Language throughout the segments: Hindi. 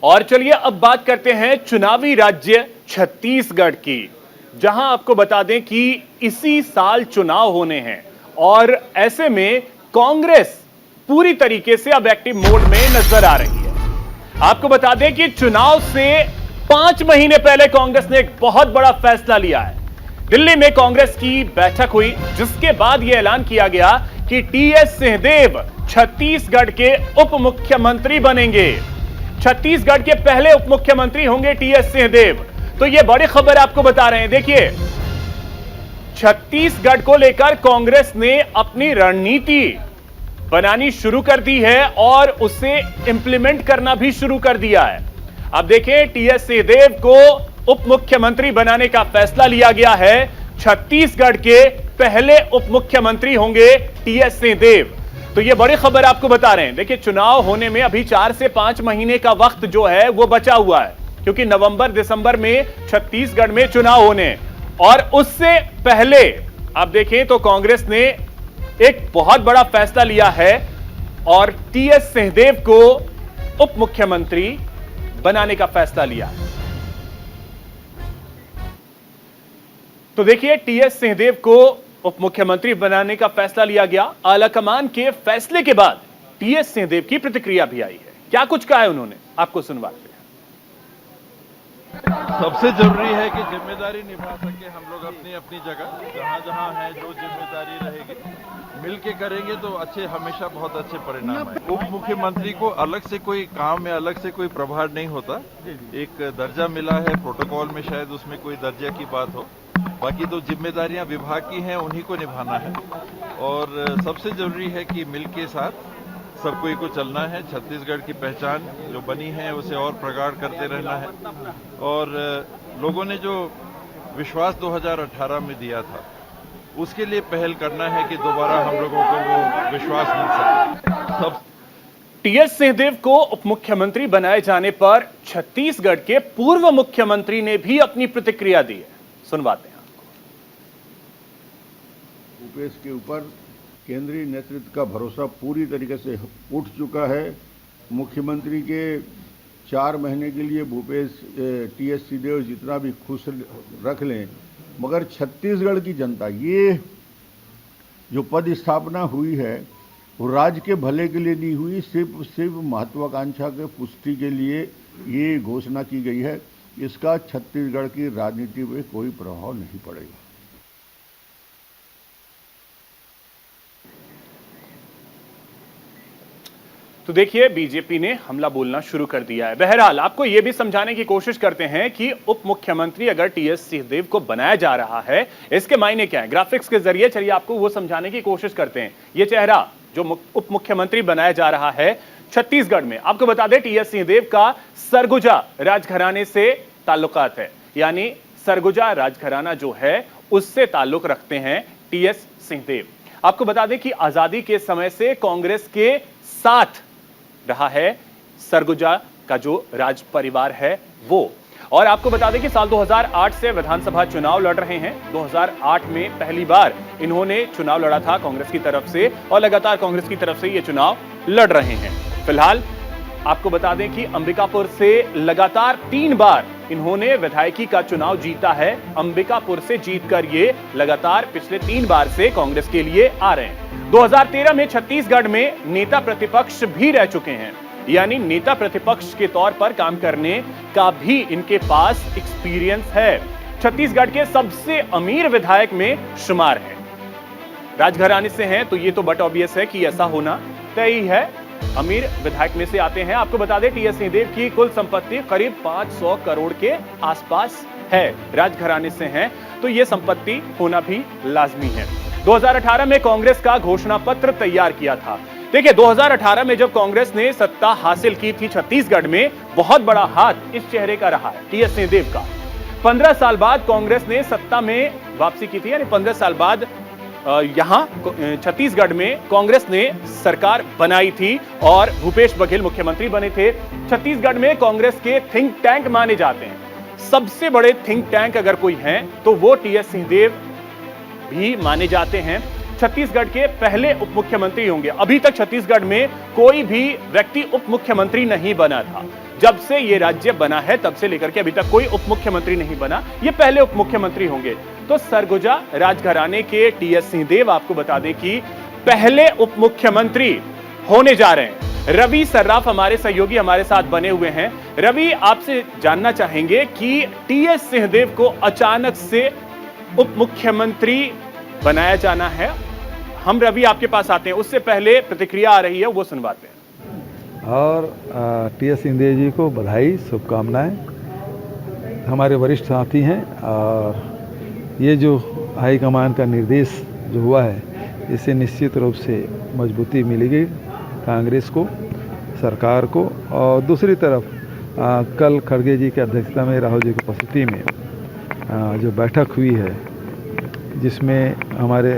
और चलिए अब बात करते हैं चुनावी राज्य छत्तीसगढ़ की, जहां आपको बता दें कि इसी साल चुनाव होने हैं और ऐसे में कांग्रेस पूरी तरीके से अब एक्टिव मोड में नजर आ रही है। आपको बता दें कि चुनाव से 5 महीने पहले कांग्रेस ने एक बहुत बड़ा फैसला लिया है। दिल्ली में कांग्रेस की बैठक हुई, जिसके बाद यह ऐलान किया गया कि टीएस सिंहदेव छत्तीसगढ़ के उप मुख्यमंत्री बनेंगे। छत्तीसगढ़ के पहले उप मुख्यमंत्री होंगे टीएस सिंहदेव। तो यह बड़ी खबर आपको बता रहे हैं। देखिए, छत्तीसगढ़ को लेकर कांग्रेस ने अपनी रणनीति बनानी शुरू कर दी है और उसे इंप्लीमेंट करना भी शुरू कर दिया है। अब देखें, टीएस सिंहदेव को उप मुख्यमंत्री बनाने का फैसला लिया गया है। छत्तीसगढ़ के पहले उप मुख्यमंत्री होंगे टीएस सिंहदेव। तो यह बड़ी खबर आपको बता रहे हैं। देखिए, चुनाव होने में अभी 4 से 5 महीने का वक्त जो है वो बचा हुआ है, क्योंकि नवंबर दिसंबर में छत्तीसगढ़ में चुनाव होने, और उससे पहले आप देखें तो कांग्रेस ने एक बहुत बड़ा फैसला लिया है और टीएस सिंहदेव को उप मुख्यमंत्री बनाने का फैसला लिया है। तो देखिए, टीएस सिंहदेव को उप मुख्यमंत्री बनाने का फैसला लिया गया। आलाकमान के फैसले के बाद टीएस सिंहदेव की प्रतिक्रिया भी आई है। क्या कुछ कहा है उन्होंने, आपको सुनवाते हैं। सबसे जरूरी है कि जिम्मेदारी निभा सके हम लोग अपनी अपनी जगह, जहां जहां है जो जिम्मेदारी रहेगी मिलके करेंगे तो अच्छे, हमेशा बहुत अच्छे परिणाम है। उप मुख्यमंत्री को अलग से कोई काम में अलग से कोई प्रभार नहीं होता। एक दर्जा मिला है प्रोटोकॉल में, शायद उसमें कोई दर्जा की बात हो, बाकी तो जिम्मेदारियां विभाग की हैं, उन्हीं को निभाना है। और सबसे जरूरी है कि मिल के साथ सब कोई को चलना है। छत्तीसगढ़ की पहचान जो बनी है उसे और प्रगाढ़ करते रहना है। और लोगों ने जो विश्वास 2018 में दिया था, उसके लिए पहल करना है कि दोबारा हम लोगों को वो विश्वास मिल सके। टीएस सिंहदेव को उप मुख्यमंत्री बनाए जाने पर छत्तीसगढ़ के पूर्व मुख्यमंत्री ने भी अपनी प्रतिक्रिया दी है। सुनवाते हैं आपको। भूपेश के ऊपर केंद्रीय नेतृत्व का भरोसा पूरी तरीके से उठ चुका है। मुख्यमंत्री के 4 महीने के लिए भूपेश टीएस सिंहदेव जितना भी खुश रख लें, मगर छत्तीसगढ़ की जनता, ये जो पद स्थापना हुई है वो राज्य के भले के लिए नहीं हुई, सिर्फ महत्वाकांक्षा के पुष्टि के लिए ये घोषणा की गई है। इसका छत्तीसगढ़ की राजनीति में कोई प्रभाव नहीं पड़ेगा। तो देखिए, बीजेपी ने हमला बोलना शुरू कर दिया है। बहरहाल आपको यह भी समझाने की कोशिश करते हैं कि उप मुख्यमंत्री अगर टीएस सिंहदेव को बनाया जा रहा है, इसके मायने क्या है। ग्राफिक्स के जरिए चलिए आपको वो समझाने की कोशिश करते हैं। ये चेहरा जो उप मुख्यमंत्री बनाया जा रहा है छत्तीसगढ़ में, आपको बता दें टीएस सिंहदेव का सरगुजा राजघराने से ताल्लुकात है, यानी सरगुजा राजघराना जो है उससे ताल्लुक रखते हैं टीएस सिंहदेव। आपको बता दें कि आजादी के समय से कांग्रेस के साथ रहा है सरगुजा का जो राज परिवार है वो। और आपको बता दें कि साल 2008 से विधानसभा चुनाव लड़ रहे हैं। 2008 में पहली बार इन्होंने चुनाव लड़ा था कांग्रेस की तरफ से, और लगातार कांग्रेस की तरफ से ये चुनाव लड़ रहे हैं। फिलहाल आपको बता दें कि अंबिकापुर से लगातार 3 बार इन्होंने विधायकी का चुनाव जीता है। अंबिकापुर से जीतकर ये लगातार पिछले 3 बार से कांग्रेस के लिए आ रहे हैं। 2013 में छत्तीसगढ़ में नेता प्रतिपक्ष भी रह चुके हैं, यानी नेता प्रतिपक्ष के तौर पर काम करने का भी इनके पास एक्सपीरियंस है। छत्तीसगढ़ के सबसे अमीर विधायक में शुमार है। राजघराने से हैं तो ये तो बट ऑब्वियस है कि ऐसा होना तय ही है। अमीर विधायक में से आते हैं। आपको बता दें टीएस सिंहदेव की कुल संपत्ति करीब 500 करोड़ के आसपास है। राजघराने से हैं तो यह संपत्ति होना भी लाजमी है। 2018 में कांग्रेस का घोषणा पत्र तैयार किया था। देखिए, 2018 में जब कांग्रेस ने सत्ता हासिल की थी छत्तीसगढ़ में, बहुत बड़ा हाथ इस चेहरे का रहा है, टीएस सिंहदेव का। 15 साल बाद कांग्रेस ने सत्ता में वापसी की थी, यानी 15 साल बाद यहां छत्तीसगढ़ में कांग्रेस ने सरकार बनाई थी और भूपेश बघेल मुख्यमंत्री बने थे। छत्तीसगढ़ में कांग्रेस के थिंक टैंक माने जाते हैं। सबसे बड़े थिंक टैंक अगर कोई हैं तो वो टीएस सिंहदेव भी माने जाते हैं। छत्तीसगढ़ के पहले उप मुख्यमंत्री होंगे। अभी तक छत्तीसगढ़ में कोई भी व्यक्ति उप मुख्यमंत्री नहीं बना था। जब से ये राज्य बना है तब से लेकर के अभी तक कोई उप मुख्यमंत्री नहीं बना, ये पहले उप मुख्यमंत्री होंगे। तो सरगुजा राजघराने के टीएस सिंहदेव आपको बता दें कि पहले उप मुख्यमंत्री होने जा रहे हैं। रवि सर्राफ हमारे सहयोगी हमारे साथ बने हुए हैं। रवि, आपसे जानना चाहेंगे कि टीएस सिंहदेव को अचानक से उप मुख्यमंत्री बनाया जाना है। हम रवि आपके पास आते हैं, उससे पहले प्रतिक्रिया आ रही है, वो सुनवाते हैं। और टीएस सिंहदेव जी को बधाई, शुभकामनाएं। हमारे वरिष्ठ साथी हैं और ये जो हाईकमान का निर्देश जो हुआ है, इससे निश्चित रूप से मजबूती मिलेगी कांग्रेस को, सरकार को। और दूसरी तरफ कल खड़गे जी की अध्यक्षता में, राहुल जी की उपस्थिति में जो बैठक हुई है, जिसमें हमारे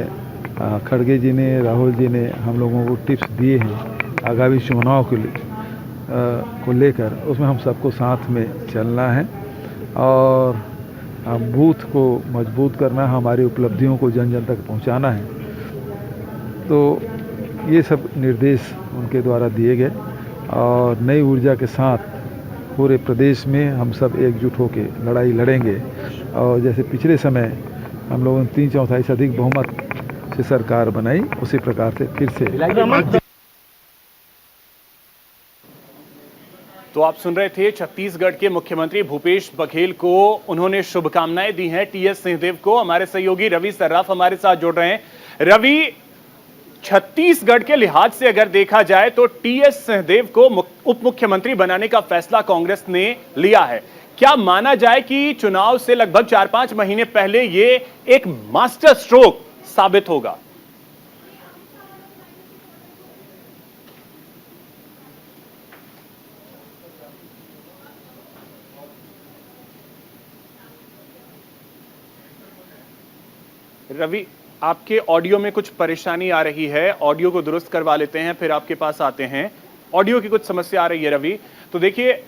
खड़गे जी ने, राहुल जी ने हम लोगों को टिप्स दिए हैं आगामी चुनाव को लेकर, उसमें हम सबको साथ में चलना है और बूथ को मजबूत करना, हमारी उपलब्धियों को जन जन तक पहुंचाना है। तो ये सब निर्देश उनके द्वारा दिए गए और नई ऊर्जा के साथ पूरे प्रदेश में हम सब एकजुट होकर लड़ाई लड़ेंगे। और जैसे पिछले समय हम लोगों ने 3/4 से अधिक बहुमत से सरकार बनाई, उसी प्रकार से फिर से। तो आप सुन रहे थे छत्तीसगढ़ के मुख्यमंत्री भूपेश बघेल को, उन्होंने शुभकामनाएं दी हैं टीएस सिंहदेव को। हमारे सहयोगी रवि सर्राफ हमारे साथ जुड़ रहे हैं। रवि, छत्तीसगढ़ के लिहाज से अगर देखा जाए तो टीएस सिंहदेव को उप मुख्यमंत्री बनाने का फैसला कांग्रेस ने लिया है। क्या माना जाए कि चुनाव से लगभग 4-5 महीने पहले ये एक मास्टर स्ट्रोक साबित होगा? रवि, आपके ऑडियो में कुछ परेशानी आ रही है, ऑडियो को दुरुस्त करवा लेते हैं, फिर आपके पास आते हैं। ऑडियो की कुछ समस्या आ रही है रवि। तो देखिए,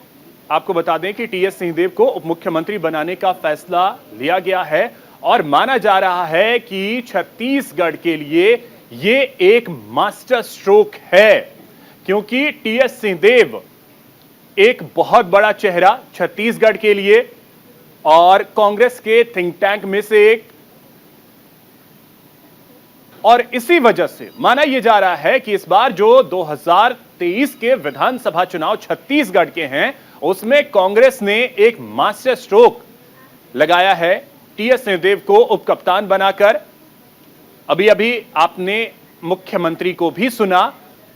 आपको बता दें कि टीएस सिंहदेव को उप मुख्यमंत्री बनाने का फैसला लिया गया है और माना जा रहा है कि छत्तीसगढ़ के लिए ये एक मास्टर स्ट्रोक है, क्योंकि टीएस सिंहदेव एक बहुत बड़ा चेहरा छत्तीसगढ़ के लिए और कांग्रेस के थिंक टैंक में से एक, और इसी वजह से माना यह जा रहा है कि इस बार जो 2023 के विधानसभा चुनाव छत्तीसगढ़ के हैं, उसमें कांग्रेस ने एक मास्टर स्ट्रोक लगाया है टीएस सिंहदेव को उप कप्तान बनाकर। अभी अभी आपने मुख्यमंत्री को भी सुना,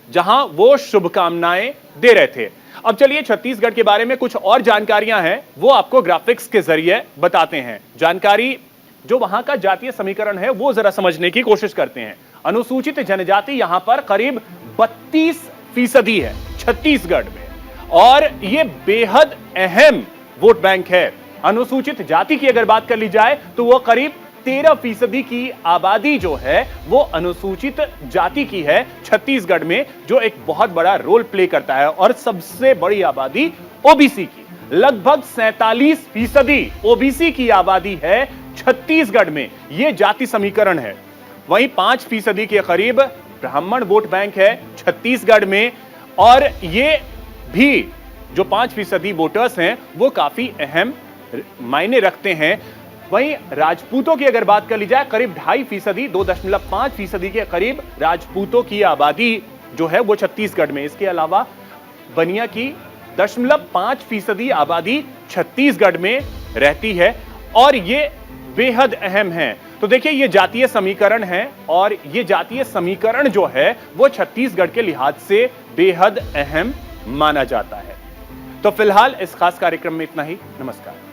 जहां वो शुभकामनाएं दे रहे थे। अब चलिए, छत्तीसगढ़ के बारे में कुछ और जानकारियां हैं, वो आपको ग्राफिक्स के जरिए बताते हैं। जानकारी जो वहां का जातीय समीकरण है वो जरा समझने की कोशिश करते हैं। अनुसूचित जनजाति यहां पर करीब 32% है छत्तीसगढ़ में, और ये बेहद अहम वोट बैंक है। अनुसूचित जाति की अगर बात कर ली जाए तो वो करीब 13% की आबादी जो है वो अनुसूचित जाति की है छत्तीसगढ़ में, जो एक बहुत बड़ा रोल प्ले करता है। और सबसे बड़ी आबादी ओबीसी की, लगभग 47% ओबीसी की आबादी है छत्तीसगढ़ में। यह जाति समीकरण है। वहीं 5% के करीब ब्राह्मण वोट बैंक है छत्तीसगढ़ में, और ये भी जो 5% वोटर्स हैं वो काफी अहम मायने रखते हैं। वहीं राजपूतों की अगर बात कर ली जाए, करीब 2.5%, 2.5% के करीब राजपूतों की आबादी जो है वो छत्तीसगढ़ में। इसके अलावा बनिया की 0.5% आबादी छत्तीसगढ़ में रहती है, और ये बेहद अहम है। तो देखिए, ये जातीय समीकरण है, और ये जातीय समीकरण जो है वो छत्तीसगढ़ के लिहाज से बेहद अहम माना जाता है। तो फिलहाल इस खास कार्यक्रम में इतना ही। नमस्कार।